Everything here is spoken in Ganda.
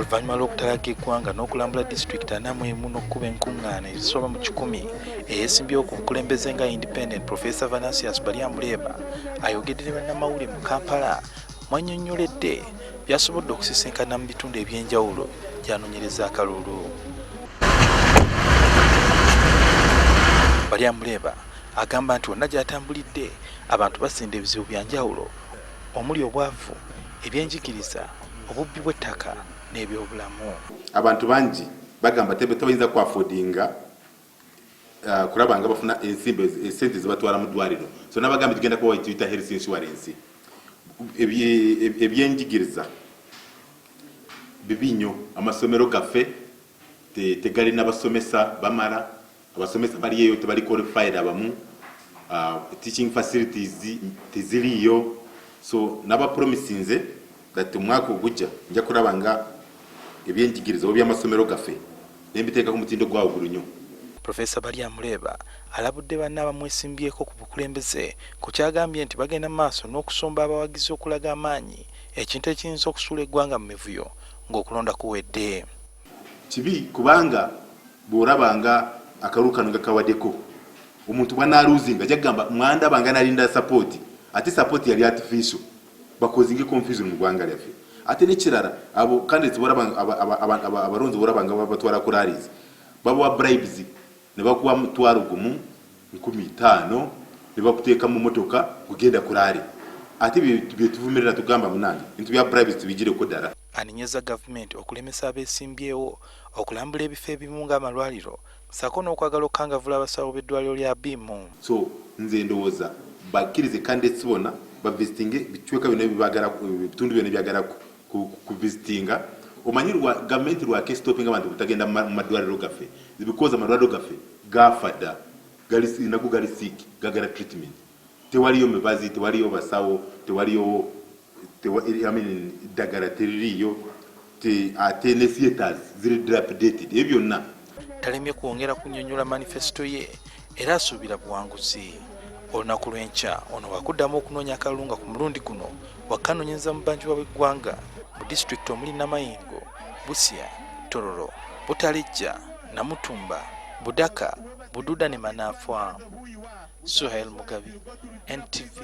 oluvannyuma lw'okutalaga eggwanga n'okulambula disitulikiti 41 n'okkuba enkuŋŋaana ezisoba mu 100 eyeesimbyewo ku bukulembeze nga Independent Professor Venantius Baryamureeba ayogedde bannamawulire mu Kampala mwannyonnyoledde byasobodde okusisinkana mu bitundu eby'enjawulo gy'anoonyereza akalulu. Baryamureeba agamba nti wonna gy'atambulidde abantu basinda ebizibu bya njawulo omuli obwavu, ebyenjigiriza, obubbi bw'ettaka n'ebyobulamu. Abantu bangi bagamba tebayinza kuafodinga kulaba nga bafuna esente zibatwala mu ddwaliro. So n'abagamba tugenda kubawa ekiyita health insurance. Ebyenjigiriza bibi nnyo, amasomero gaffe tegali n'abasomesa bamala, abasomesa baliyo tebali qualified abamu, teaching facilities teziriyo. So naba promisinze that omwaka ogujja nja kulaba nga ebyenjigiriza oba by'amasomero gaffe nembiteeka ku mutindo gwa waggulu nnyo. Professor Baryamureeba alabudde banne abamwesimbyeko ku bukulembeze ku kyagambye nti bagenda maaso n'okusomba abawagizi okulaga amaanyi, ekintu ekiyinza okusuula eggwanga mu mivuyo ng'okulonda kuwedde. Kibi kubanga bw'olabanga akalulu kano nga kawaddeko omuntu bwanaaluuzinga jagamba mwandaba nga nalinda support, ate support yali artificial, bakozinge confusion mu ggwanga lyaffe. Ate n'ekirala abo candidates abalonzi bw'olabanga babatwala ku rallies babawa bribes ne bakuwa mutwalo gumu 15,000 ne bakuteeka mu motoka kugenda ku rally. Ate bye tuvumirira tugamba munange bintu bya bribes tubigireko ddala. Anenyeza gavumenti okulemesa abeesimbyewo okulambula ebifo ebimu ng'amalwaliro ssaako n'okwagala okukangavvula abasawo b'eddwaliro lya Bimu. So nze ndowooza bakkirize candidates bonna bavisitinge bichweka bino ebitundu byonna ebyagala kuvisitinga. Omanyi gavumenti lwaki stoppinga abantu butagenda mu madwaliro gaffe because amalwaliro gaffe gafa dda, nago gali sick, gagala treatment. Tewaliyo mibazi, tewaliyo basawo, tewaliyo ddagala teririyo, ate ne theatres ziri dilapidated. Ebyo byonna talemye kwongera kunnyonnyola manifesto ye era asuubira buwanguzi. Olunaku lw'enkya ono wakuddamu okunoonya akalunga ku mulundi guno wakanoonyeza mu banjuba bw'eggwanga mu disitulikiti omuli Namayingo, Busia, Tororo, Butalejja, Namutumba, Budaka, Bududa ne Manaafwa. Suhail Mugabi, NTV.